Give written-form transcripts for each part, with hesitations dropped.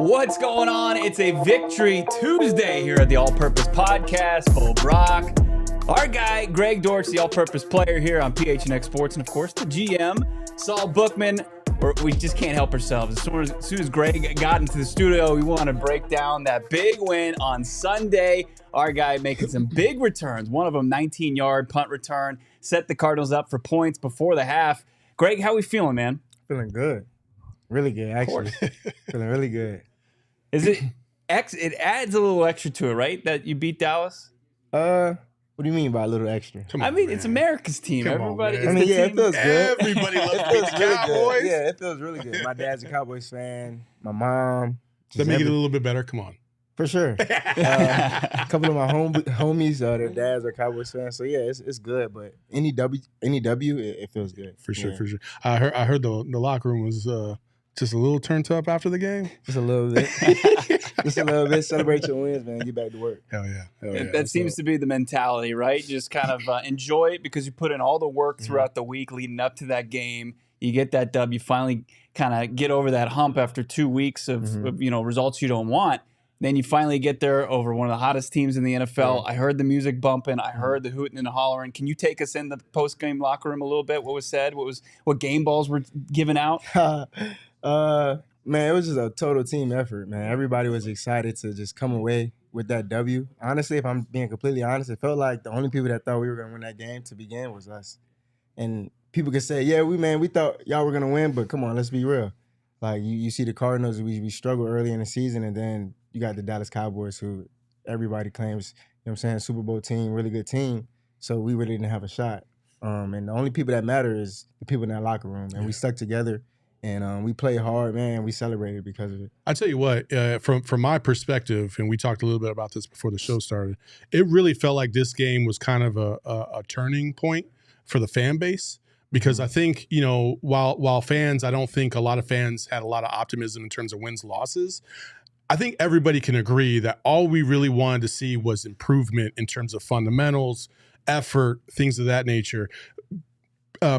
What's going on? It's a Victory Tuesday here at the All Purpose Podcast. Full Brock, our guy, Greg Dortch, the all-purpose player here on PHNX Sports, and of course, the GM, Saul Bookman. We just can't help ourselves. As soon as Greg got into the studio, we want to break down that big win on Sunday. Our guy making some big returns. One of them, 19-yard punt return, set the Cardinals up for points before the half. Greg, how we feeling, man? Feeling good. Really good, actually. Feeling really good. Is it it adds a little extra to it, right? That you beat Dallas? What do you mean by a little extra? It's America's team. Everybody. On, it feels good. Everybody loves to beat the Cowboys. Yeah, it feels really good. My dad's a Cowboys fan. My mom. Does that make it a little bit better? Come on. For sure. A couple of my homies, their dads are Cowboys fans. So, yeah, it's good. But any W, it feels good. For sure. I heard the locker room was just a little turned up after the game. Just a little bit. Just a little bit. Celebrate your wins, man. Get back to work. Hell yeah. That seems to be the mentality, right? Just kind of enjoy it because you put in all the work throughout the week leading up to that game. You get that dub. You finally kind of get over that hump after 2 weeks of results you don't want. Then you finally get there over one of the hottest teams in the NFL. I heard the music bumping. I heard the hooting and the hollering. Can you take us in the post-game locker room a little bit? What was said? What game balls were given out? Man, it was just a total team effort, man. Everybody was excited to just come away with that W. Honestly, if I'm being completely honest, it felt like the only people that thought we were going to win that game to begin was us. And people could say, yeah, we thought y'all were going to win, but come on, let's be real. Like, you see the Cardinals, we struggled early in the season, and then you got the Dallas Cowboys, who everybody claims, Super Bowl team, really good team. So we really didn't have a shot. And the only people that matter is the people in that locker room. And we stuck together. And we played hard, man. We celebrated because of it. I tell you what, from my perspective, and we talked a little bit about this before the show started, it really felt like this game was kind of a turning point for the fan base. Because I think, while fans, I don't think a lot of fans had a lot of optimism in terms of wins, losses. I think everybody can agree that all we really wanted to see was improvement in terms of fundamentals, effort, things of that nature.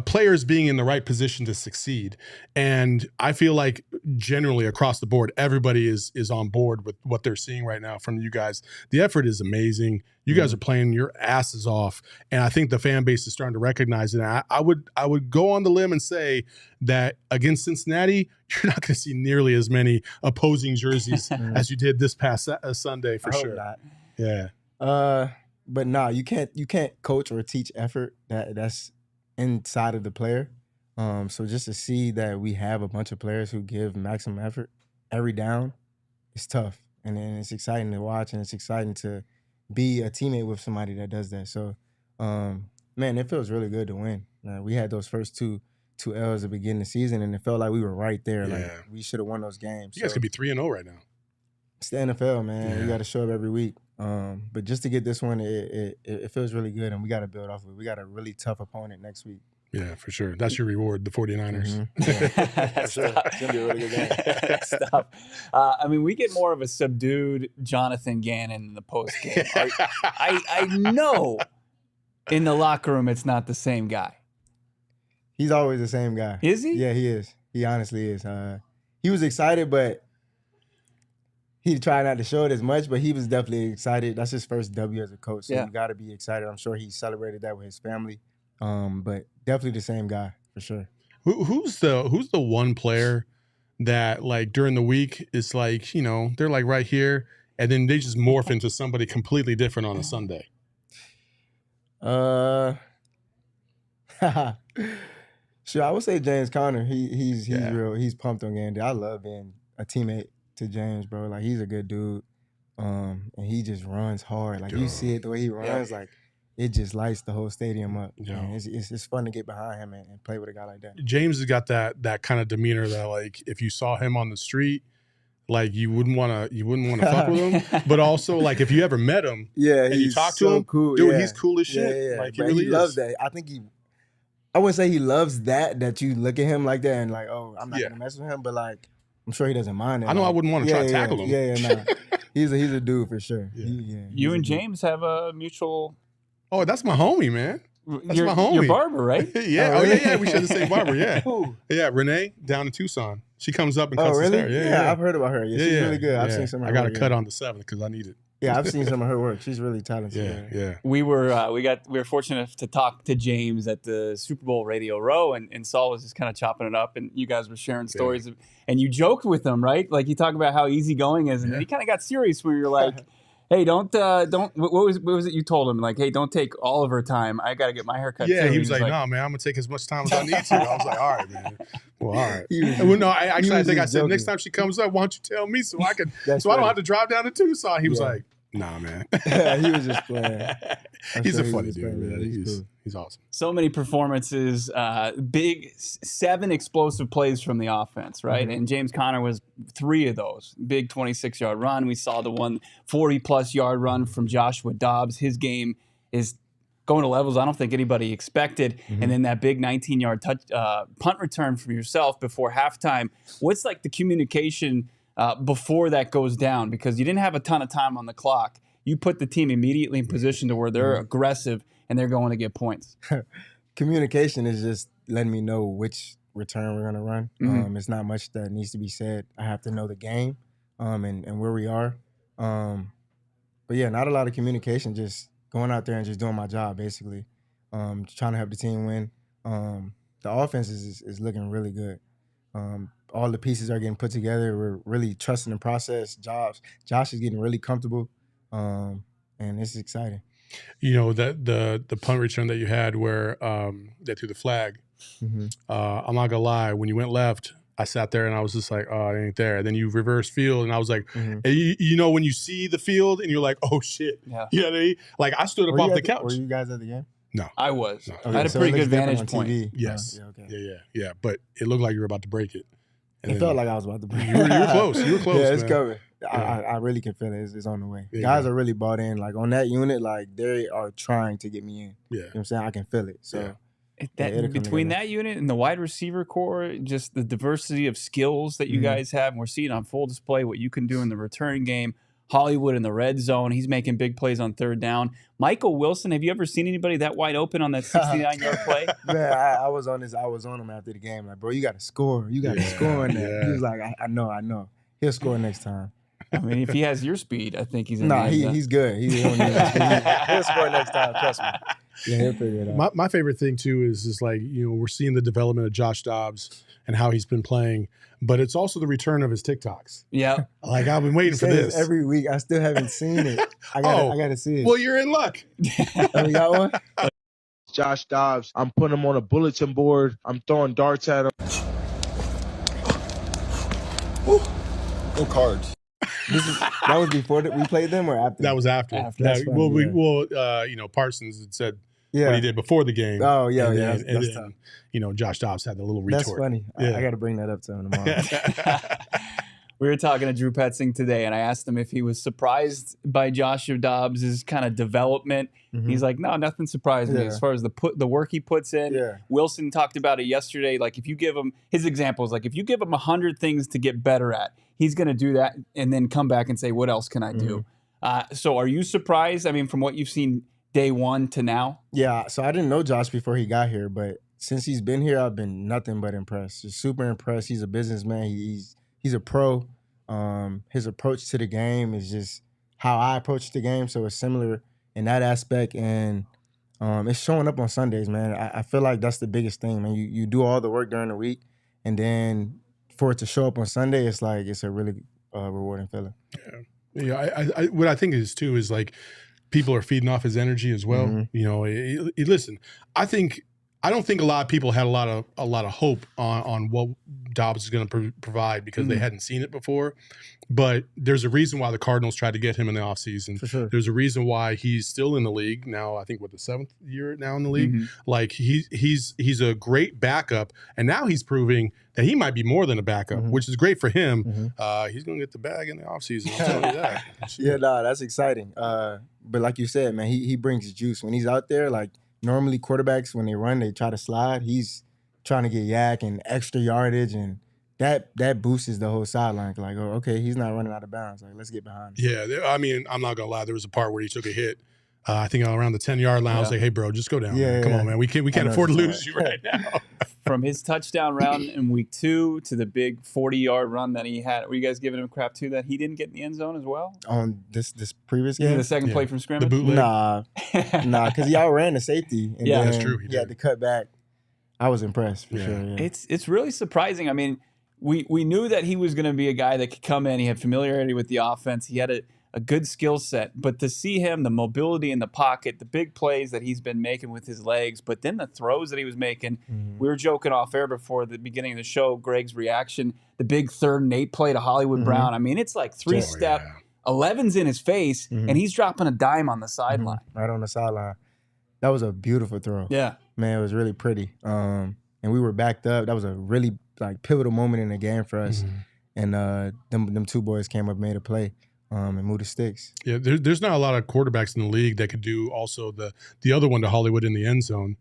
Players being in the right position to succeed. And I feel like generally across the board, everybody is on board with what they're seeing right now from you guys. The effort is amazing. You guys are playing your asses off. And I think the fan base is starting to recognize it. And I would go on the limb and say that against Cincinnati, you're not going to see nearly as many opposing jerseys as you did this past Sunday for sure. Not. Yeah. But no, you can't coach or teach effort. That's inside of the player. So just to see that we have a bunch of players who give maximum effort every down, it's tough. And then it's exciting to watch, and it's exciting to be a teammate with somebody that does that. So, man, it feels really good to win. We had those first two L's at the beginning of the season, and it felt like we were right there. Yeah. Like, we should have won those games. You guys could be 3-0 right now. It's the NFL, man. Yeah. You got to show up every week. But just to get this one, it feels really good, and we got to build off of it. We got a really tough opponent next week. Yeah, for sure. That's your reward, the 49ers. Yeah. Sure. It's going to be a really good game. Stop. We get more of a subdued Jonathan Gannon in the post game. I know in the locker room it's not the same guy. He's always the same guy. Is he? Yeah, he is. He honestly is. He was excited, but he tried not to show it as much, but he was definitely excited. That's his first W as a coach, so you got to be excited. I'm sure he celebrated that with his family. But definitely the same guy for sure. Who's the one player that, like, during the week is like, they're like right here, and then they just morph into somebody completely different on a Sunday? Sure, I would say James Conner. He's real. He's pumped on game day. I love being a teammate to James, bro. Like, he's a good dude. And he just runs hard. Like, you see it the way he runs, like, it just lights the whole stadium up. Yeah. It's fun to get behind him and play with a guy like that. James has got that kind of demeanor that, like, if you saw him on the street, like, you wouldn't want to fuck with him. But also, like, if you ever met him, and you talk to him, cool. Dude, he's cool as shit. Yeah. Like, he loves that. I think I wouldn't say he loves that you look at him like that and like, oh, I'm not gonna mess with him, but like, I'm sure he doesn't mind it. I know I wouldn't want to try to tackle him. Yeah. He's a dude for sure. Yeah. You and James have a mutual. Oh, that's my homie, man. That's my homie. Your barber, right? Yeah. Oh, yeah. We share the same barber. Yeah. Yeah. Renee down in Tucson. She comes up and cuts really? his hair. Yeah, I've heard about her. Yeah, she's really good. I've seen some of her I got work, a cut on the 7th because I need it. Yeah, I've seen some of her work. She's really talented. Yeah. We were fortunate to talk to James at the Super Bowl Radio Row, and Saul was just kind of chopping it up, and you guys were sharing stories, and you joked with him, right? Like you talk about how easygoing is, and then he kind of got serious where you're like, "Hey, don't. What was it you told him? Like, hey, don't take all of her time. I got to get my hair cut." Yeah, too. he was like, "No, man, I'm gonna take as much time as I need to." I was like, "All right, man. Well, all right." I said, next time she comes up, why don't you tell me so I don't have to drive down to Tucson? He was like, "Nah, man." He was just playing. He's a funny dude, man. He's awesome. So many performances, big 7 explosive plays from the offense, right? And James Conner was 3 of those. Big 26-yard run. We saw the 40-plus yard run from Joshua Dobbs. His game is going to levels I don't think anybody expected. And then that big 19-yard punt return from yourself before halftime. What's like the communication before that goes down? Because you didn't have a ton of time on the clock. You put the team immediately in position to where they're aggressive and they're going to get points. Communication is just letting me know which return we're going to run. It's not much that needs to be said. I have to know the game and where we are. But yeah, not a lot of communication, just going out there and just doing my job, basically. Trying to help the team win. The offense is looking really good. All the pieces are getting put together. We're really trusting the process. Josh is getting really comfortable, and this is exciting. You know, that the punt return that you had where they threw the flag, I'm not gonna lie, when you went left, I sat there and I was just like, oh, it ain't there. And then you reverse field and I was like, you know, when you see the field and you're like, oh shit. Yeah. You know what I mean? Like I stood up off the couch. Were you guys at the game? No. I was. No. I had a pretty good vantage point. TV. Yes. Okay. Yeah. But it looked like you were about to break it. And it felt like I was about to break it. You were close. You were close. Yeah, it's man. coming. Yeah. I really can feel it. It's on the way. Yeah, Guys are really bought in. Like on that unit, like they are trying to get me in. Yeah. You know what I'm saying? I can feel it. So between that unit and the wide receiver core, just the diversity of skills that you guys have, and we're seeing on full display what you can do in the return game. Hollywood in the red zone, he's making big plays on 3rd down. Michael Wilson, have you ever seen anybody that wide open on that 69-yard play? Man, I was on him after the game. Like, bro, you got to score. You got to score in that. He was like, I know. He'll score next time. I mean, if he has your speed, I think he's in he's good. He'll score next time. Trust me. Yeah, he'll figure it out. My favorite thing too is like, you know, we're seeing the development of Josh Dobbs and how he's been playing, but it's also the return of his TikToks. Yeah. Like I've been waiting for this every week. I still haven't seen it. I gotta see it. Well, you're in luck. Oh, you got one? Josh Dobbs, I'm putting him on a bulletin board. I'm throwing darts at him. No cards. That was before we played them or after? That was after. You know, Parsons had said what he did before the game. Oh, yeah, and yeah. Then, that's tough. You know, Josh Dobbs had the little retort. That's funny. Yeah. I got to bring that up to him tomorrow. We were talking to Drew Petzing today, and I asked him if he was surprised by Joshua Dobbs' kind of development. He's like, no, nothing surprised me as far as the work he puts in. Yeah. Wilson talked about it yesterday. Like, if you give him his examples, like if you give him 100 things to get better at, he's going to do that and then come back and say, what else can I do? So are you surprised? I mean, from what you've seen day one to now? Yeah. So I didn't know Josh before he got here, but since he's been here, I've been nothing but impressed. Just super impressed. He's a businessman. He's a pro. His approach to the game is just how I approach the game. So it's similar in that aspect. And it's showing up on Sundays, man. I feel like that's the biggest thing, man. You do all the work during the week, and then for it to show up on Sunday, it's like it's a really rewarding feeling. Yeah. I what I think is too is like people are feeding off his energy as well. You know, listen, I don't think a lot of people had a lot of hope on what Dobbs is going to provide because they hadn't seen it before. But there's a reason why the Cardinals tried to get him in the offseason. For sure. There's a reason why he's still in the league now. I think the 7th year now in the league. Like he's a great backup, and now he's proving that he might be more than a backup, which is great for him. He's going to get the bag in the offseason. I'll tell you that. Yeah, that's exciting. But like you said, man, he brings juice when he's out there. Like, normally quarterbacks, when they run, they try to slide. He's trying to get yak and extra yardage, and that boosts the whole sideline. Like, oh, okay, he's not running out of bounds. Like, let's get behind him. Yeah, I mean, I'm not going to lie. There was a part where he took a hit I think around the 10-yard line. I was like, hey, bro, just go down. Yeah, Come on, man. We can't afford to lose you right now. From his touchdown round in week 2 to the big 40-yard run that he had, were you guys giving him crap too that he didn't get in the end zone as well? On this previous game? The second play from The scrimmage? bootleg. Nah, because he outran the safety. And Yeah, then that's true. He had to cut back. I was impressed for sure. Yeah. It's really surprising. I mean, we knew that he was going to be a guy that could come in. He had familiarity with the offense. He had a good skill set. But to see him, the mobility in the pocket, the big plays that he's been making with his legs, but then the throws that he was making, we were joking off air before the beginning of the show, Greg's reaction, the big 3rd and 8 play to Hollywood Brown. I mean, it's like 3-step. 11's in his face, and he's dropping a dime on the sideline. Right on the sideline. That was a beautiful throw. Yeah. Man, it was really pretty. And we were backed up. That was a really pivotal moment in the game for us. And them 2 boys came up, made a play, and moved the sticks. Yeah, there's not a lot of quarterbacks in the league that could do also the other one to Hollywood in the end zone.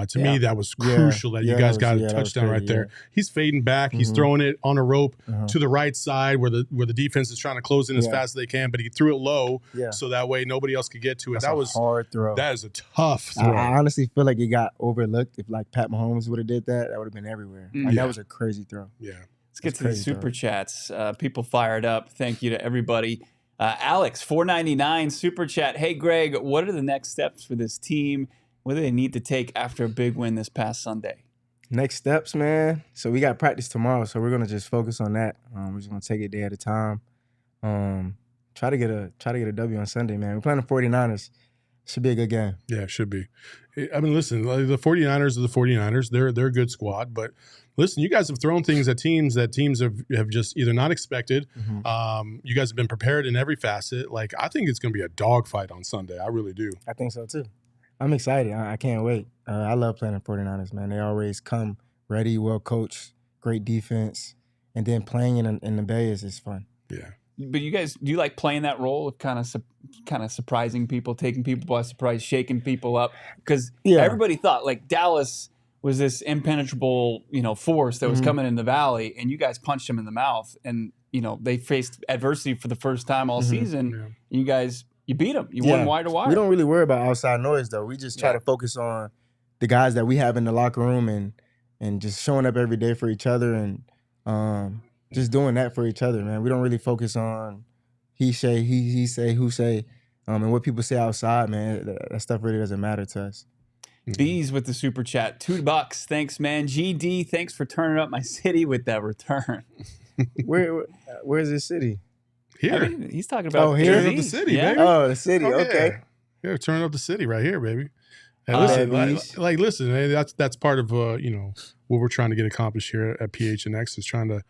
To me, that was crucial that you guys got a touchdown right there. He's fading back. He's throwing it on a rope to the right side where the defense is trying to close in as fast as they can, but he threw it low so that way nobody else could get to it. That was a hard throw. That is a tough throw. I honestly feel like it got overlooked. If Pat Mahomes would have did that, that would have been everywhere. That was a crazy throw. Yeah. Let's get to the super chats. People fired up. Thank you to everybody. Alex, $4.99 super chat. Hey, Greg, what are the next steps for this team? What do they need to take after a big win this past Sunday? Next steps, man. So we got practice tomorrow, so we're gonna just focus on that. We're just gonna take it day at a time. Try to get a W on Sunday, man. We're playing the 49ers. Should be a good game. Yeah, it should be. I mean, listen, the 49ers are the 49ers. They're a good squad, but listen, you guys have thrown things at teams that teams have just either not expected. You guys have been prepared in every facet. I think it's going to be a dogfight on Sunday. I really do. I think so too. I'm excited. I can't wait. I love playing the 49ers, man. They always come ready, well coached, great defense, and then playing in the Bay is fun. Yeah. But you guys, do you like playing that role of kind of surprising people, taking people by surprise, shaking people up? Because everybody thought Dallas was this impenetrable, force that was coming in the valley, and you guys punched them in the mouth, and they faced adversity for the first time all season. Yeah. You beat them. You won wire to wire. We don't really worry about outside noise though. We just try to focus on the guys that we have in the locker room and just showing up every day for each other and just doing that for each other, man. We don't really focus on he say, who say, and what people say outside, man. That stuff really doesn't matter to us. Bees with the super chat, $2. Thanks, man. GD, thanks for turning up my city with that return. Where's this city? Here. I mean, he's talking about here? Turn up the city, baby. Oh, the city. Okay. Yeah, turn up the city right here, baby. And listen, listen, that's part of what we're trying to get accomplished here at PHNX is trying to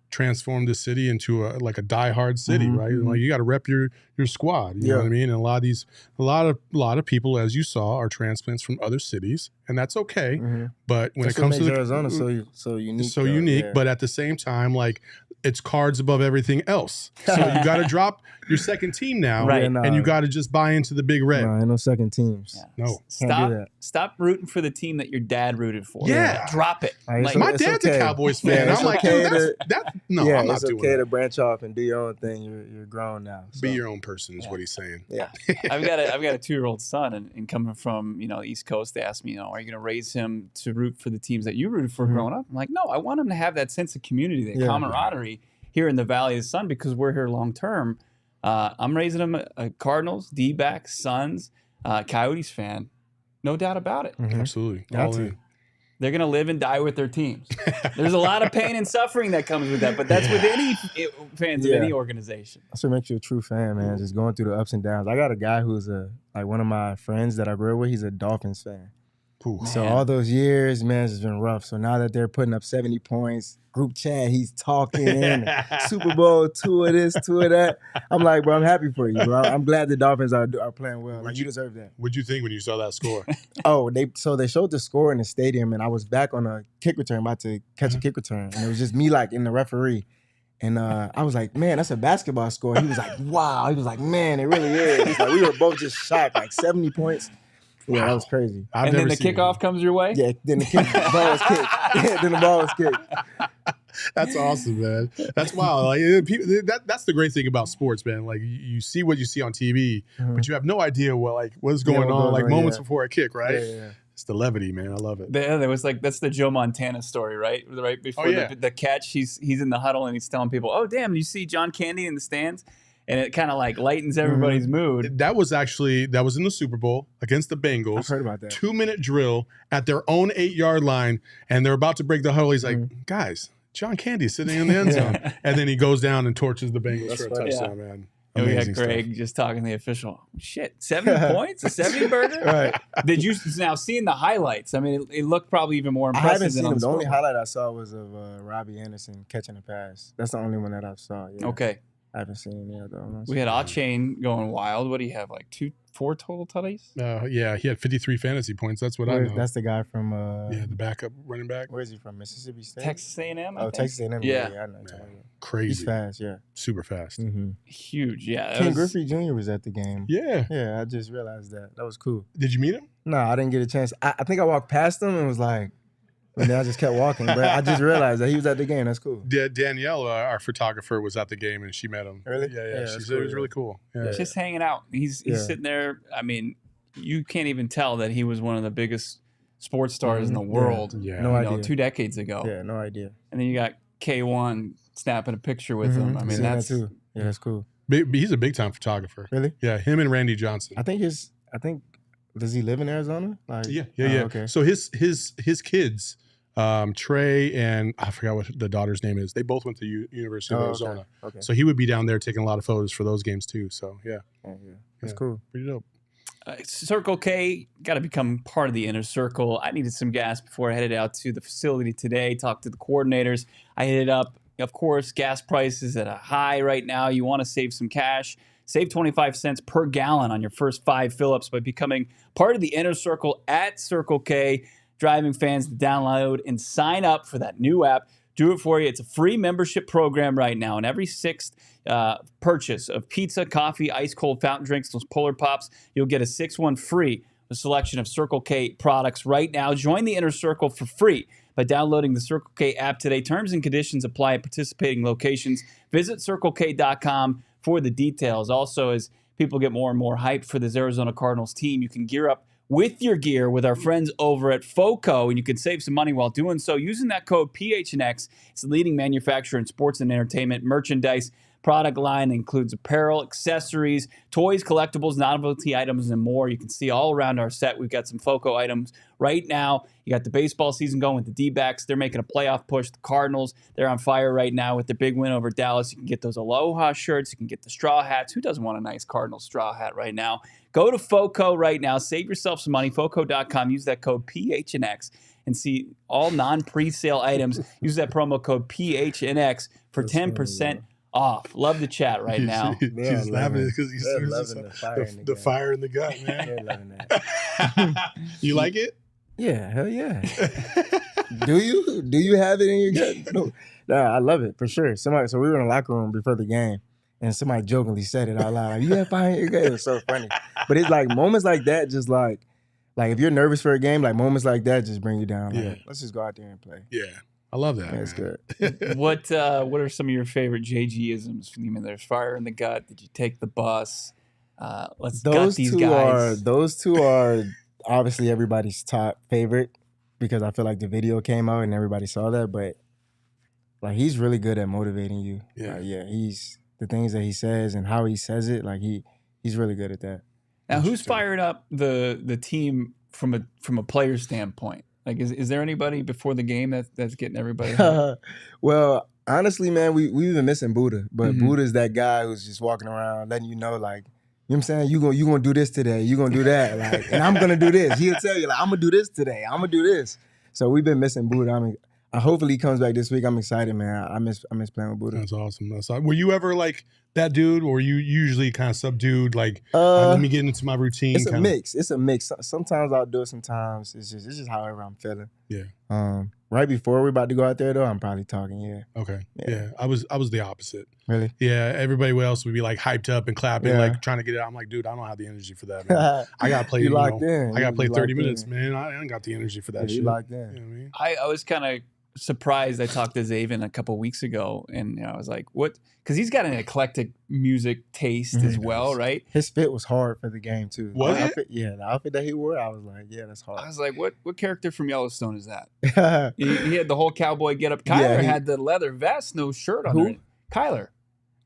transform the city into a diehard city, right? You got to rep your squad. You know what I mean? And a lot of people, as you saw, are transplants from other cities, and that's okay. But when it comes to Arizona, so unique, but at the same time, it's cards above everything else. So you got to drop your second team now, right? And you got to just buy into the big red. No, ain't no second teams. Yeah. No, stop rooting for the team that your dad rooted for. Yeah, drop it. My dad's a Cowboys fan. I'm like, dude, I'm not it's doing okay that. to branch off and do your own thing. You're grown now. So. Be your own person is what he's saying. Yeah, I've got a 2-year-old son, and coming from the East Coast, they asked me, are you going to raise him to root for the teams that you rooted for growing up? I'm like, no, I want him to have that sense of community, that camaraderie here in the Valley of the Sun because we're here long term. I'm raising him a Cardinals, D-backs, Suns, Coyotes fan, no doubt about it. Absolutely, all in. They're going to live and die with their teams. There's a lot of pain and suffering that comes with that, but that's with any fans of any organization. That's what makes you a true fan, man. Just going through the ups and downs. I got a guy who's one of my friends that I grew up with. He's a Dolphins fan. So all those years, man, it's been rough. So now that they're putting up 70 points, group chat, he's talking, Super Bowl, 2 of this, 2 of that. I'm like, bro, I'm happy for you, bro. I'm glad the Dolphins are playing well. You deserve that. What'd you think when you saw that score? They showed the score in the stadium, and I was back on a kick return, about to catch a kick return, and it was just me in the referee. And I was like, man, that's a basketball score. He was like, wow. He was like, man, it really is. He's like, we were both just shocked, 70 points. Yeah, that was crazy. And then the kickoff comes your way? Yeah, then the ball was kicked. Then the ball was kicked. That's awesome, man. That's wild. Like that's the great thing about sports, man. Like you see what you see on TV, but you have no idea what's going on. Like moments before a kick, right? Yeah. It's the levity, man. I love it. There was that's the Joe Montana story, right? Right before the catch, he's in the huddle and he's telling people, "Oh, damn, you see John Candy in the stands," and it kind of like lightens everybody's mood. That was in the Super Bowl against the Bengals. I've heard about that. 2-minute drill at their own 8-yard line, and they're about to break the huddle. He's like, "Guys, John Candy's sitting in the end zone," and then he goes down and torches the Bengals for a touchdown, man. And we had Greg just talking to the official. Shit, 70 points? A 70 burger? Right. Did you now seeing the highlights? I mean, it looked probably even more impressive. I haven't seen than them. The only highlight I saw was of Robbie Anderson catching a pass. That's the only one that I saw. Yeah. Okay. I haven't seen any other ones. We had A-Chain going wild. What do you have, like 4 total tutties? Yeah, he had 53 fantasy points. That's what I know. That's the guy from the backup running back. Where is he from? Mississippi State? Texas A&M? Oh, Texas A&M. Yeah. I know. Crazy. He's fast, yeah. Super fast. Mm-hmm. Huge, yeah. Ken Griffey Jr. was at the game. Yeah. Yeah, I just realized that. That was cool. Did you meet him? No, I didn't get a chance. I think I walked past him and was like, and then I just kept walking. But I just realized that he was at the game. That's cool. Danielle, our photographer, was at the game and she met him. Really? Yeah. She said it was really cool. Yeah. Just hanging out. He's sitting there. I mean, you can't even tell that he was one of the biggest sports stars in the world. Yeah. No idea. 2 decades ago. Yeah, no idea. And then you got K1 snapping a picture with him. I mean, that's that too. Yeah, that's cool. He's a big time photographer. Really? Yeah, him and Randy Johnson. I think does he live in Arizona? Like, yeah. Okay. So his kids, Trey and I forgot what the daughter's name is. They both went to University of Arizona. Okay. So he would be down there taking a lot of photos for those games too. So yeah. That's cool. Pretty dope. Circle K, got to become part of the inner circle. I needed some gas before I headed out to the facility today, talked to the coordinators. I hit it up. Of course, gas prices at a high right now. You want to save some cash. Save 25 cents per gallon on your first 5 fill-ups by becoming part of the inner circle at Circle K. Driving fans to download and sign up for that new app. Do it for you. It's a free membership program right now. And every 6th purchase of pizza, coffee, ice-cold fountain drinks, those Polar Pops, you'll get a 6th one free. A selection of Circle K products right now. Join the Inner Circle for free by downloading the Circle K app today. Terms and conditions apply at participating locations. Visit CircleK.com for the details. Also, as people get more and more hyped for this Arizona Cardinals team, you can gear up with your gear with our friends over at FOCO, and you can save some money while doing so using that code PHNX. It's the leading manufacturer in sports and entertainment merchandise. Product line includes apparel, accessories, toys, collectibles, novelty items, and more. You can see all around our set. We've got some FOCO items right now. You got the baseball season going with the D-backs. They're making a playoff push. The Cardinals, they're on fire right now with their big win over Dallas. You can get those Aloha shirts. You can get the straw hats. Who doesn't want a nice Cardinals straw hat right now? Go to FOCO right now. Save yourself some money. FOCO.com. Use that code PHNX and see all non-presale items. Use that promo code PHNX for 10% off. Love the chat right now. He's laughing because he's loving the fire in the gut, man. They're loving that. You like it? Yeah, hell yeah. Do you have it in your gut? No, I love it for sure. So we were in the locker room before the game, and somebody jokingly said it out loud. Like, you have fire in your gut. It was so funny. But it's like moments like that, just like if you're nervous for a game, like moments like that just bring you down. Like, let's just go out there and play. Yeah. I love that. That's good. What are some of your favorite JG-isms? I mean, there's fire in the gut. Did you take the bus? Let's gut these guys. Those two are obviously everybody's top favorite because I feel like the video came out and everybody saw that. But like, he's really good at motivating you. Yeah, he's the things that he says and how he says it. Like he's really good at that. Now, who's fired up the team from a player standpoint? Like, is there anybody before the game that's getting everybody? Well, honestly, man, we've been missing Buddha, but Buddha's that guy who's just walking around letting you know, like, you know what I'm saying? You gonna do this today. You gonna do that. Like, and I'm gonna do this. He'll tell you, like, I'm gonna do this today. I'm gonna do this. So we've been missing Buddha. Hopefully he comes back this week. I'm excited, man. I miss playing with Buddha. That's awesome. Were you ever like that dude, or you usually kind of subdued? Like, let me get into my routine. It's a mix. It's a mix. Sometimes I'll do it. Sometimes it's just however I'm feeling. Yeah. Right before we're about to go out there, though, I'm probably talking. Yeah. Okay. Yeah. I was the opposite. Really? Yeah. Everybody else would be like hyped up and clapping, like trying to get it out. I'm like, dude, I don't have the energy for that, man. I gotta play. Locked in. I gotta play 30 minutes, man. I ain't got the energy for that shit. You locked in. You know what I mean? I was kind of surprised. I talked to Zaven a couple weeks ago, and I was like, "What?" Because he's got an eclectic music taste as well, right? His fit was hard for the game too. Was the it? outfit, yeah, the outfit that he wore, I was like, yeah, that's I hard. was like, "What character from Yellowstone is that?" he had the whole cowboy getup. Kyler had the leather vest, no shirt under it. Kyler.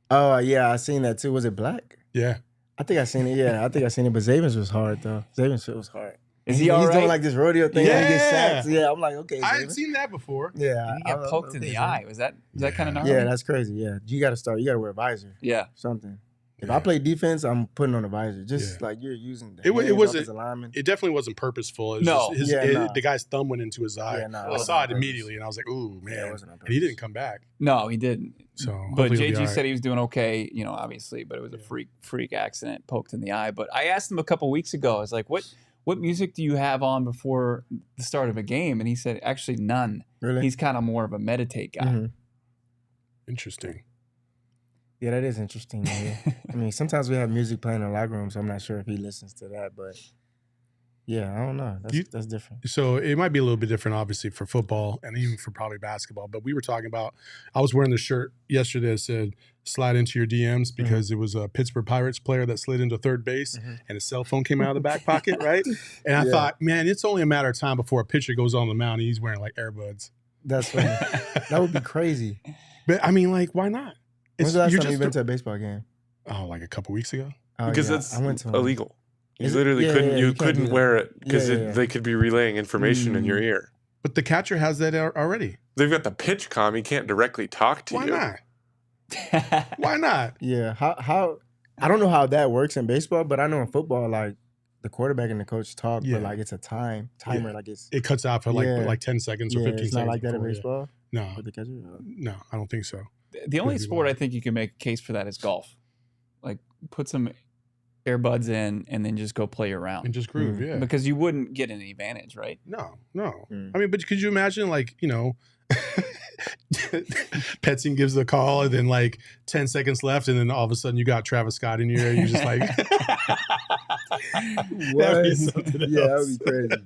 Oh yeah, I seen that too. Was it black? Yeah. I think I seen it. Yeah, I think I seen it. But Zaven's was hard though. Zaven's fit was hard. Is he all right? He's doing like this rodeo thing. Yeah. And he gets sacked. Yeah, I'm like, okay. I Zaven. hadn't seen that before. Yeah, He got poked in the eye. Was that kind of gnarly? Yeah, that's crazy. Yeah, you got to start. You got to wear a visor. Yeah. Something. If I play defense, I'm putting on a visor. Just like you're using the it wasn't. lineman. It definitely wasn't purposeful. It was No. just the guy's thumb went into his eye. Yeah, I saw it immediately, and I was like, "Ooh, man!" Yeah, it wasn't on and he purpose. didn't come back. No, he didn't. So, but hopefully he'll be JG all right. said he was doing okay, obviously, but it was a freak accident, poked in the eye. But I asked him a couple weeks ago, I was like, what music do you have on before the start of a game? And he said, actually none. Really? He's kind of more of a meditate guy. Mm-hmm. Interesting. Yeah, that is interesting. Yeah. I mean, sometimes we have music playing in the locker room, so I'm not sure if he listens to that, but yeah, I don't know. That's different. So it might be a little bit different, obviously, for football and even for probably basketball. But we were talking about, I was wearing the shirt yesterday that said, slide into your DMs, because it was a Pittsburgh Pirates player that slid into third base and his cell phone came out of the back pocket, right? And I thought, man, it's only a matter of time before a pitcher goes on the mound and he's wearing like earbuds. That's funny. That would be crazy. But I mean, like, why not? When's the last time you've been to a baseball game? Oh, like a couple weeks ago. Oh, Because yeah, that's I went to illegal. You Is it? literally Yeah, couldn't. yeah, you you can't do couldn't that. wear it because Yeah. they could be relaying information in your ear. But the catcher has that already. They've got the pitch comm. He can't directly talk to Why you. not? Why not? Yeah, how I don't know how that works in baseball, but I know in football, like the quarterback and the coach talk, but like it's a timer, like it's It cuts out for like 10 seconds or 15 it's seconds. not like that in before, baseball. No, With the catcher. no, I don't think so. The only Could be sport wild. I think you can make a case for that is golf. Like, put some earbuds in and then just go play around. And just groove, yeah. Because you wouldn't get any advantage, right? No. Mm. I mean, but could you imagine, like, Petsing gives the call and then like 10 seconds left and then all of a sudden you got Travis Scott in your ear. You're just like, What? be something Yeah, that else. would be crazy.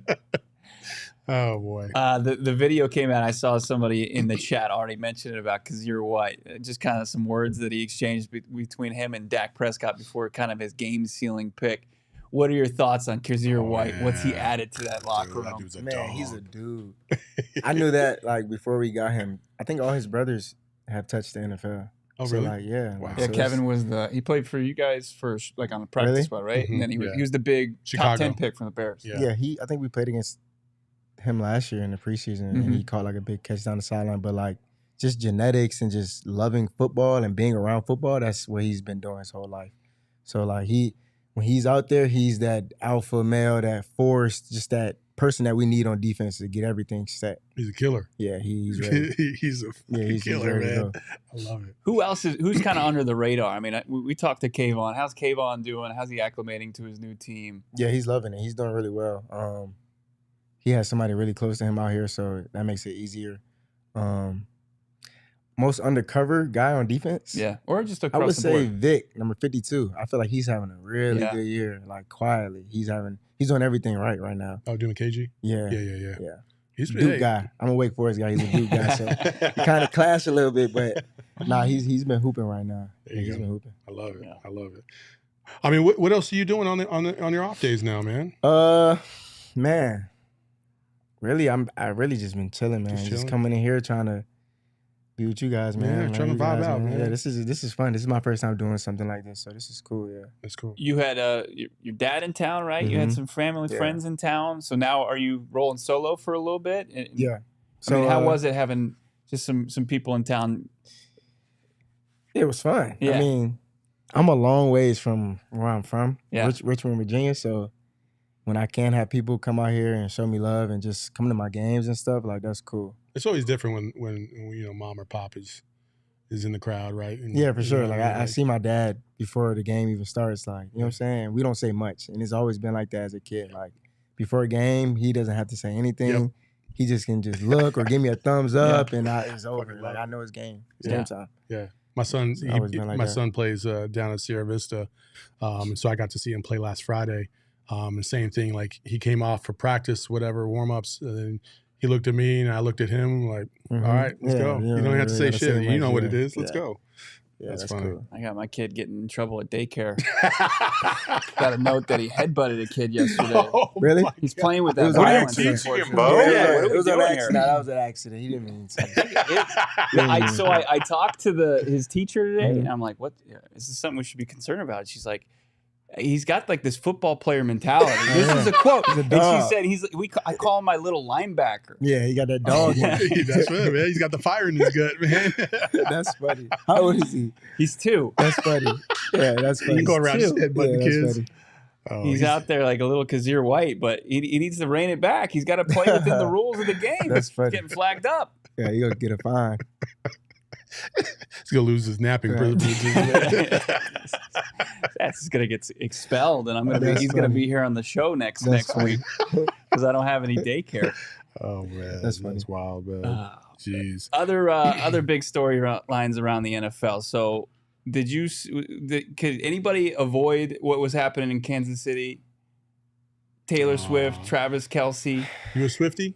oh boy. The video came out. I saw somebody in the chat already mention it about Kyzir White. Just kind of some words that he exchanged between him and Dak Prescott before kind of his game-sealing pick. What are your thoughts on Kyzir White? What's he added to that locker Dude, that room? dude's a Man, dog. he's a dude. I knew that like before we got him. I think all his brothers have touched the NFL. Oh, So really? like, yeah. Wow. like, Yeah, so Kevin was he played for you guys first, like on the practice Really? squad, right? Mhm, And then he yeah. was the big Chicago. top 10 pick from the Bears. Yeah. Yeah, I think we played against him last year in the preseason, and he caught like a big catch down the sideline. But like, just genetics and just loving football and being around football, that's what he's been doing his whole life. So like, when he's out there, he's that alpha male, that force, just that person that we need on defense to get everything set. He's a killer. Yeah, he's ready. he's a fucking he's killer, ready to man. go. I love it. Who's kind of under the radar? I mean, we talked to Kayvon. How's Kayvon doing? How's he acclimating to his new team? Yeah, he's loving it. He's doing really well. He has somebody really close to him out here, so that makes it easier. Most undercover guy on defense? Yeah, or just across I would the say board. Vic, number 52. I feel like he's having a really good year, like quietly. He's doing everything right now. Oh, doing KG? Yeah. Yeah. He's Duke guy. I'm a Wake Forest guy. He's a Duke guy, so we kind of clash a little bit, but nah, he's been hooping right now. There you He's go. been hooping. I love it. Yeah. I love it. I mean, what else are you doing on your off days now, man? Man, really, I really just been chilling, man. Just Just chilling? coming in here trying to be with you guys, man. Yeah, trying to You vibe guys, out, man. Yeah, this is fun. This is my first time doing something like this, so this is cool. Yeah. That's cool. You had your dad in town, right? You had Mhm. some family, Yeah. friends in town. So now are you rolling solo for a little bit? And- Yeah. I mean, how was it having just some people in town? It was fun. Yeah. I mean, I'm a long ways from where I'm from, Yeah. Richmond, Virginia. So when I can have people come out here and show me love and just come to my games and stuff, like that's cool. It's always different when mom or pop is in the crowd, right? And, Yeah, for sure. know, Like I see my dad before the game even starts. Like, you know what I'm saying? We don't say much, and it's always been like that as a kid. Like before a game, he doesn't have to say anything. Yep. He just can just look or give me a thumbs up, and it's over. Like I know it's game. It's game time. Yeah. My son, It's always been like my that. son plays down at Sierra Vista, and so I got to see him play last Friday. And same thing, like he came off for practice, whatever warm ups, and then He looked at me and I looked at him like, all right, let's go. You don't have to say shit. You know what it is. Let's go. Yeah, that's that's funny. cool. I got my kid getting in trouble at daycare. Got a note that he headbutted a kid yesterday. Oh, Really? He's playing with that was violence. What are you teaching him, unfortunately. Bo? Yeah, what are it we was an doing accident. here? That was an accident. He didn't mean to. I talked to his teacher today, and I'm like, "What? Is this something we should be concerned about?" She's like, "He's got like this football player mentality." This is a quote, He's a and she dog. said, I call him my little linebacker." Yeah, he got that dog. in him. That's right, man. He's got the fire in his gut, man. That's funny. How old is he? He's 2. That's funny. Yeah, that's funny. You go around just Yeah, headbutting that's kids. funny. Oh, He's out there like a little Kyzir White, but he needs to rein it back. He's got to play within the rules of the game. That's funny. He's getting flagged up. Yeah, you gonna get a fine. He's gonna lose his napping Right. privileges. That's gonna get expelled, and That's he's gonna funny. be here on the show next funny. week because I don't have any daycare. Oh man, That's funny. That's wild, man. Jeez. Other big storylines around the NFL. So, could anybody avoid what was happening in Kansas City? Taylor Swift, Travis Kelce. You a Swiftie?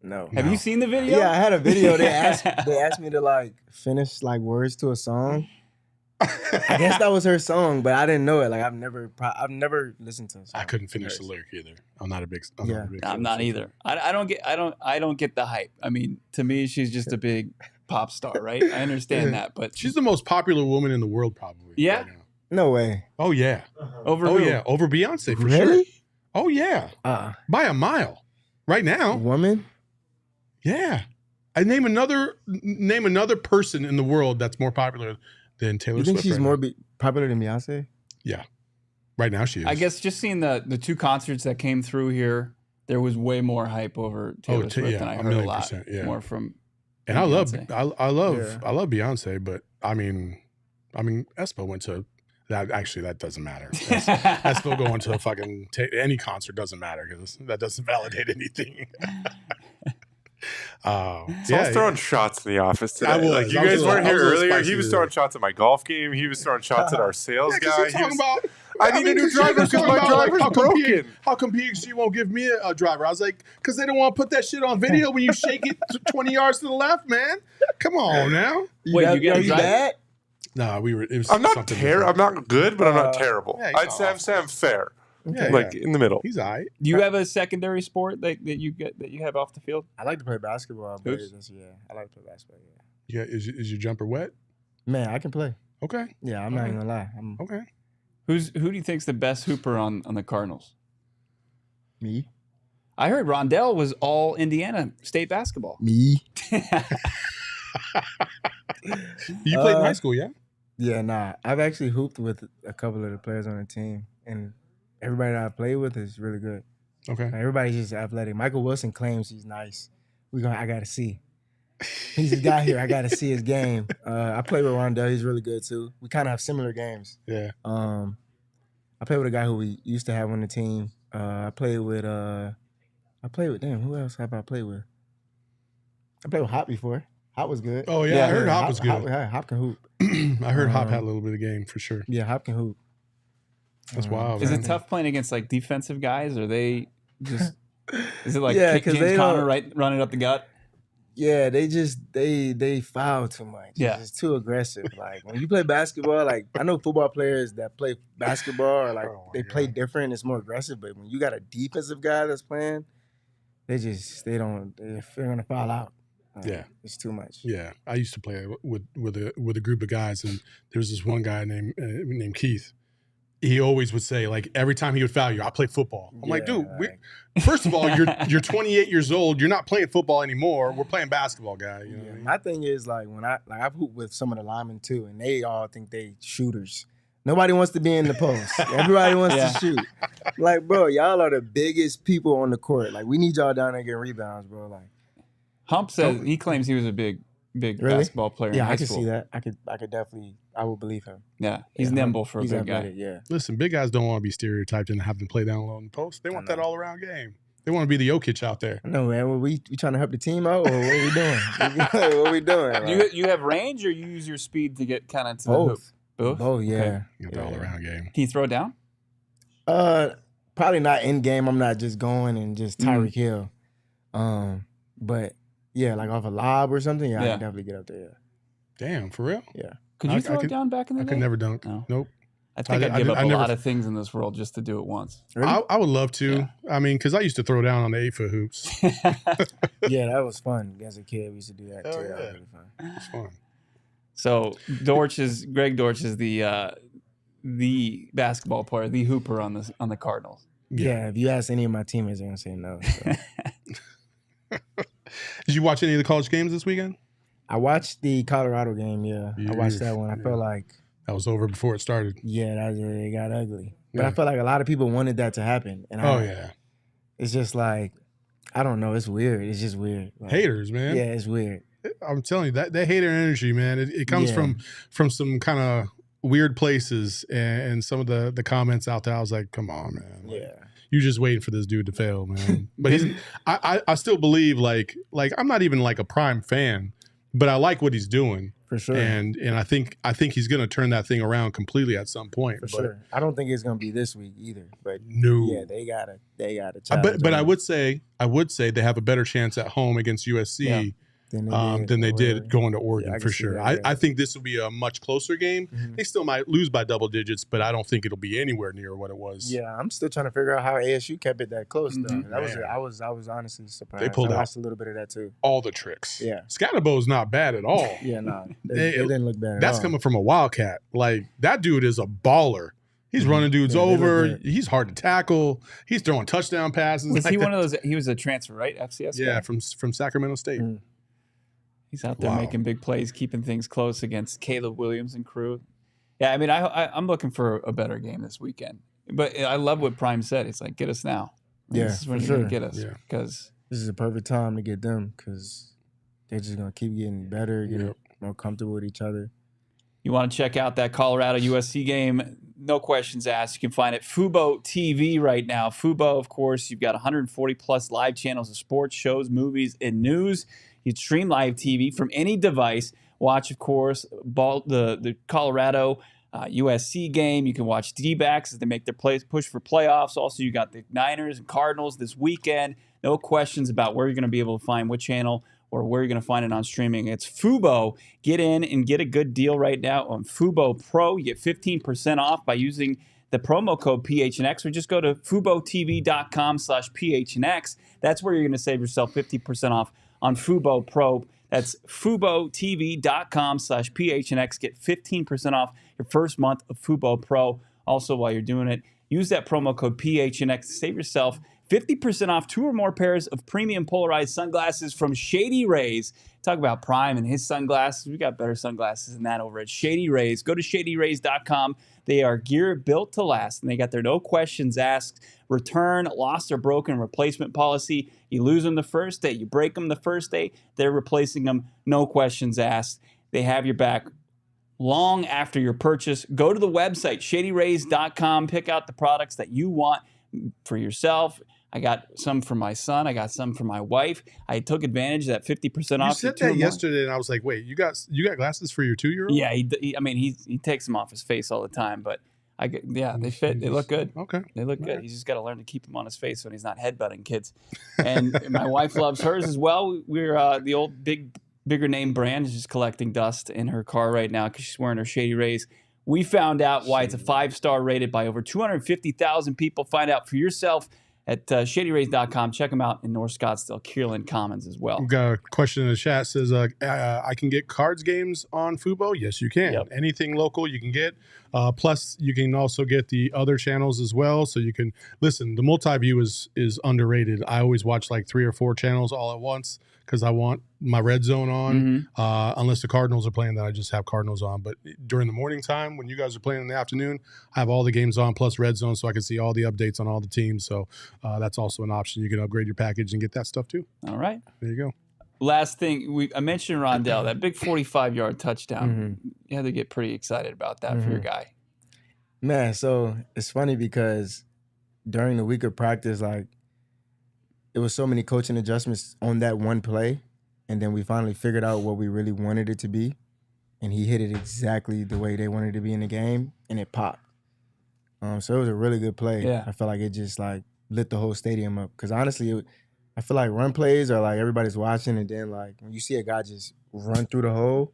No. Have you seen the video? Yeah, I had a video. They asked me to like finish like words to a song. I guess that was her song, but I didn't know it. Like I've never listened to it. I couldn't finish the lyric either. I'm not a big. I'm not either. I don't get the hype. I mean, to me, she's just a big pop star, right? I understand that, but She's the most popular woman in the world, probably. Yeah? Right now. No way. Oh yeah. over Oh who? yeah. Over Beyonce for Really? sure. Oh yeah. By a mile. Right now. Woman? Yeah. I name another person in the world that's more popular than Taylor You think Swift. she's right more now. popular than Beyonce? Yeah. Right now she is. I guess just seeing the 2 concerts that came through here, there was way more hype over Taylor Swift yeah, than I a heard a million lot percent, yeah. more from. And I love Beyonce. I love Beyonce, but I mean Espo went to that. Actually, that doesn't matter. Espo going to a fucking any concert doesn't matter because that doesn't validate anything. So I was throwing shots in the office today. I was. Like you I was guys a weren't little- here I was a little earlier. spicy He was today. throwing shots at my golf game. He was throwing shots at our sales Yeah, 'cause guy. you're talking about. I need a new driver because my driver's broken. How come PHC won't give me a driver? I was like, because they don't want to put that shit on video when you shake it 20 yards to the left, man. Come on now. Wait, you get a driver? bad? Nah, it was I'm not something terrible. I'm different. not good, but I'm not terrible. yeah, he's I'd say I'm fair. Yeah, Like yeah. in the middle. He's all right. Do you have a secondary sport that you have off the field? I like to play basketball, but Oops. I like to play basketball. Yeah. Yeah, is your jumper wet? Man, I can play. Okay. Yeah, I'm not even gonna lie. Okay. Who do you think's the best hooper on the Cardinals? Me. I heard Rondale was all Indiana State basketball. Me. You played in high school, yeah? Yeah, nah. I've actually hooped with a couple of the players on the team, and everybody that I play with is really good. Okay. Like, everybody's just athletic. Michael Wilson claims he's nice. I gotta see. He's a guy here. I gotta see his game. I play with Rondale. He's really good too. We kind of have similar games. Yeah. I play with a guy who we used to have on the team. I played with damn, who else have I played with? I played with Hop before. Hop was good. Oh yeah, I heard Hop was good. Hop can hoop. I heard Hop had a little bit of game for sure. Yeah, Hop can hoop. That's wild. Is man. it tough playing against like defensive guys? Or they just is it like Yeah, kick 'cause James they Conner don't- running up the gut? Yeah, they foul too much. Yeah. It's too aggressive. Like when you play basketball, like I know football players that play basketball are like Oh, my they play God. different. It's more aggressive. But when you got a defensive guy that's playing, they're gonna foul out. Yeah. It's too much. Yeah, I used to play with a group of guys, and there was this one guy named Keith. He always would say, like, every time he would foul you, I play football. I'm like, dude, first of all, you're 28 years old. You're not playing football anymore. We're playing basketball, guy. You know what I mean? My thing is like when I've hooped with some of the linemen too, and they all think they shooters. Nobody wants to be in the post. Everybody wants Yeah. to shoot. Like, bro, y'all are the biggest people on the court. Like, we need y'all down there getting rebounds, bro. Like, Hump says he claims he was a big Really? basketball player in yeah, high I can school. see that. I could definitely. I would believe him. Yeah, he's Yeah, nimble for a he's big guy. athletic, yeah. Listen, big guys don't want to be stereotyped and have them play down low in the post. They want I that know. all around game. They want to be the Jokic out there. I know, man. We trying to help the team out, or what are we doing? What are we doing? Do Like, you have range, or you use your speed to get kind of to the hoop? both. Both. Both, yeah. Okay. You got the all around game. Can you throw it down? Probably not in game. I'm not just going and just Tyreek Hill. But yeah, like off a lob or something, I Yeah. can definitely get up there. Damn, for real? Yeah. Could you throw it down back in the I day? could never dunk. No. Nope. I think I'd give up I a never- lot of things in this world just to do it once. Really? I would love to. I mean, because I used to throw down on the 8-foot hoops. Yeah, that was fun. As a kid, we used to do that too. Hell That was yeah. really fun. It's fun. So Greg Dortch is the basketball player, the hooper on the Cardinals. Yeah, if you ask any of my teammates, they're gonna say no. So. Did you watch any of the college games this weekend? I watched the Colorado game. Yeah, I watched that one. I felt like that was over before it started. Yeah, it got ugly. But I felt like a lot of people wanted that to happen. And it's just like, I don't know. It's weird. It's just weird. Like, haters, man. Yeah, it's weird. I'm telling you, that hater energy, man, it comes from some kind of weird places, and some of the comments out there, I was like, come on, man. Like, you're just waiting for this dude to fail, man. But I still believe, like I'm not even like a Prime fan, but I like what he's doing. For sure. And I think he's gonna turn that thing around completely at some point. For sure. I don't think it's gonna be this week either. But no. Yeah, they gotta but I would say they have a better chance at home against USC than they did going to Oregon, for sure. I think this will be a much closer game. Mm-hmm. They still might lose by double digits, but I don't think it'll be anywhere near what it was. Yeah, I'm still trying to figure out how ASU kept it that close, though. I was honestly surprised. They pulled out a little bit of that too. All the tricks. Yeah, Scatterbo's not bad at all. Yeah, no, they didn't look bad at all. That's coming from a Wildcat. Like, that dude is a baller. He's running dudes over. He's hard to tackle. He's throwing touchdown passes. Was he one of those? He was a transfer, right? FCS. Yeah, guy? from Sacramento State. Mm. He's out there making big plays, keeping things close against Caleb Williams and crew. Yeah, I mean, I'm looking for a better game this weekend. But I love what Prime said. It's like, get us now. This is when you're going to get us. Because this is a perfect time to get them, because they're just going to keep getting better, get more comfortable with each other. You want to check out that Colorado USC game? No questions asked. You can find it Fubo TV right now. Fubo, of course, you've got 140-plus live channels of sports, shows, movies, and news. You can stream live TV from any device. Watch, of course, the Colorado USC game. You can watch D-backs as they make their push for playoffs. Also, you got the Niners and Cardinals this weekend. No questions about where you're going to be able to find what channel or where you're going to find it on streaming. It's Fubo. Get in and get a good deal right now on Fubo Pro. You get 15% off by using the promo code PHNX, or just go to FuboTV.com/PHNX. That's where you're going to save yourself 50% off on Fubo Pro. That's FuboTV.com/PHNX. Get 15% off your first month of Fubo Pro. Also, while you're doing it, use that promo code PHNX to save yourself 50% off 2 or more pairs of premium polarized sunglasses from Shady Rays. Talk about Prime and his sunglasses. We got better sunglasses than that over at Shady Rays. Go to ShadyRays.com. They are gear built to last, and they got their no questions asked, return, lost or broken replacement policy. You lose them the first day, you break them the first day, they're replacing them, no questions asked. They have your back long after your purchase. Go to the website, ShadyRays.com. Pick out the products that you want for yourself. I got some for my son. I got some for my wife. I took advantage of that 50% off. You said that yesterday, and I was like, "Wait, you got glasses for your 2-year-old?" Yeah, he takes them off his face all the time, but they fit. They look good. Okay, they look good. He's just got to learn to keep them on his face when he's not headbutting kids. And my wife loves hers as well. We're the old bigger name brand is just collecting dust in her car right now because she's wearing her Shady Rays. We found out why it's a 5-star rated by over 250,000 people. Find out for yourself at ShadyRays.com. Check them out in North Scottsdale, Kierland Commons as well. We've got a question in the chat. Says, I can get cards games on Fubo? Yes, you can. Yep. Anything local you can get. Plus, you can also get the other channels as well. So you can listen. The multi-view is underrated. I always watch like 3 or 4 channels all at once because I want my red zone on. Unless the Cardinals are playing, then I just have Cardinals on. But during the morning time, when you guys are playing in the afternoon, I have all the games on plus red zone so I can see all the updates on all the teams. So that's also an option. You can upgrade your package and get that stuff too. All right. There you go. Last thing, I mentioned Rondale, that big 45-yard touchdown. You had to get pretty excited about that for your guy. Man, so it's funny because during the week of practice, like, it was so many coaching adjustments on that one play, and then we finally figured out what we really wanted it to be, and he hit it exactly the way they wanted it to be in the game, and it popped. So it was a really good play. Yeah. I felt like it just like lit the whole stadium up because honestly, I feel like run plays are like everybody's watching, and then like when you see a guy just run through the hole,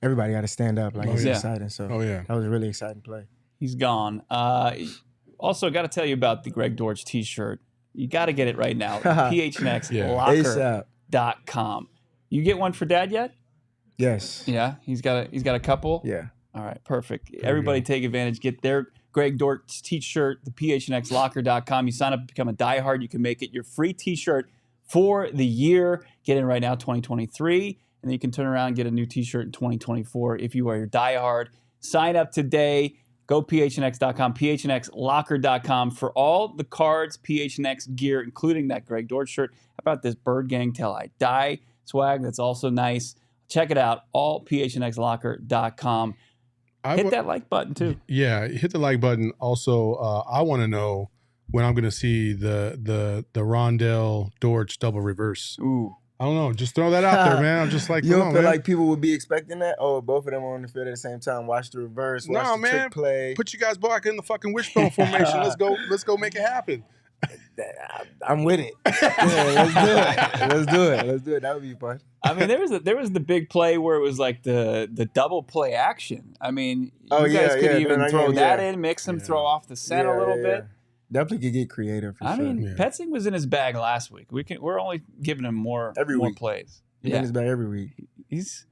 everybody got to stand up. Like it's exciting. So that was a really exciting play. He's gone. Also, got to tell you about the Greg Dortch T-shirt. You got to get it right now. PHNXlocker.com. You get one for Dad yet? Yes. Yeah, he's got a couple. Yeah. All right, perfect. Everybody take advantage. Get their Greg Dortch T-shirt, the PHNXlocker.com. You sign up to become a diehard. You can make it your free T-shirt for the year. Get in right now, 2023, and then you can turn around and get a new T-shirt in 2024 if you are your diehard. Sign up today. Go PHNX.com, PHNXlocker.com for all the cards, PHNX gear, including that Greg Dortch shirt. How about this Bird Gang Till I Die swag? That's also nice. Check it out, all PHNXlocker.com. Hit that like button, too. Yeah, hit the like button. Also, I want to know when I'm going to see the Rondale Dortch double reverse. Ooh. I don't know. Just throw that out there, man. I'm just like, you don't feel like people would be expecting that? Oh, both of them are on the field at the same time. Watch the reverse. Watch the trick play. Put you guys back in the fucking wishbone formation. Let's go make it happen. I'm with it. Yeah, let's do it. That would be fun. I mean, there was the big play where it was like the double play action. I mean, you guys could even throw that in, mix them, throw off the center a little bit. Definitely could get creative. For sure. I mean, Petzing was in his bag last week. We're only giving him more plays. He's in his bag every week. He's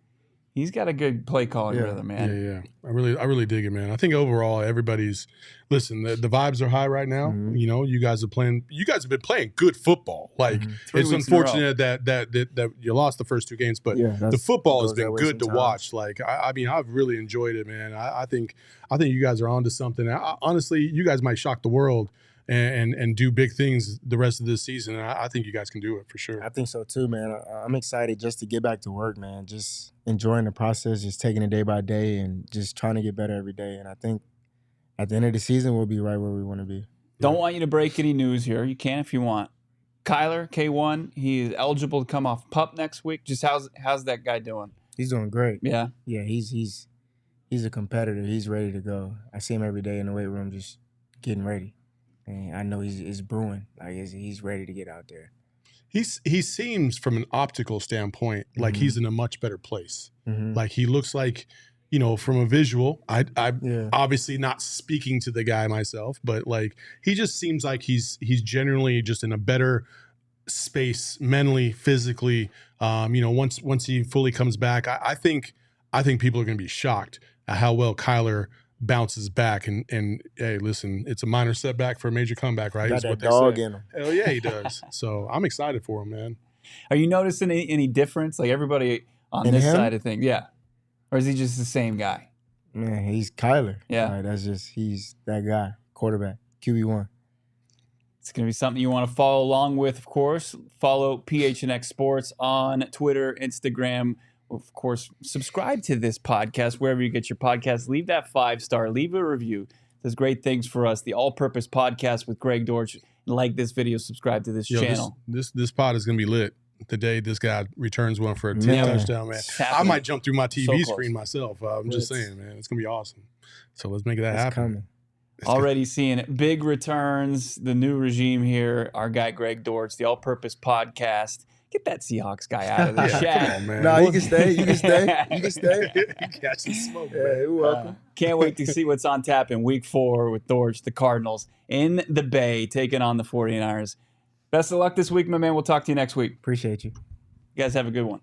got a good play calling rhythm, man. Yeah. I really dig it, man. I think overall everybody's listen. The vibes are high right now. Mm-hmm. You know, you guys have been playing good football. Like it's unfortunate that you lost the first two games, but the football has been good to watch. Like I mean, I've really enjoyed it, man. I think you guys are onto something. Honestly, you guys might shock the world and do big things the rest of this season. And I think you guys can do it for sure. I think so too, man. I'm excited just to get back to work, man. Just enjoying the process, just taking it day by day and just trying to get better every day. And I think at the end of the season, we'll be right where we want to be. Don't want you to break any news here. You can if you want. Kyler, K1, he is eligible to come off PUP next week. Just how's that guy doing? He's doing great. Yeah. Yeah, he's a competitor. He's ready to go. I see him every day in the weight room just getting ready. And I know he's brewing. Like he's ready to get out there. He seems from an optical standpoint like he's in a much better place. Like he looks like, you know, from a visual. I obviously not speaking to the guy myself, but like he just seems like he's generally just in a better space mentally, physically. You know, once he fully comes back, I think people are going to be shocked at how well Kyler bounces back and hey, listen, it's a minor setback for a major comeback, right? Got that dog in him. Hell yeah, he does. So I'm excited for him, man. Are you noticing any difference? Like everybody on this side of things, or is he just the same guy? Man, he's Kyler. Yeah, that's just he's that guy, quarterback, QB1. It's going to be something you want to follow along with, of course. Follow PHNX Sports on Twitter, Instagram. Of course, subscribe to this podcast wherever you get your podcasts. Leave that 5-star. Leave a review. It does great things for us. The All-Purpose Podcast with Greg Dortch. Like this video, subscribe to this channel. This pod is going to be lit the day this guy returns one for a touchdown, man. I might jump through my TV screen myself. I'm just saying, man. It's going to be awesome. So let's make that happen. Coming. Already seeing big returns. The new regime here. Our guy Greg Dortch, the All-Purpose Podcast. Get that Seahawks guy out of the chat. Come on, man. No, you can stay. You can stay. You catch some smoke, man. You're welcome. Can't wait to see what's on tap in Week 4 with Dortch, the Cardinals in the Bay, taking on the 49ers. Best of luck this week, my man. We'll talk to you next week. Appreciate you. You guys have a good one.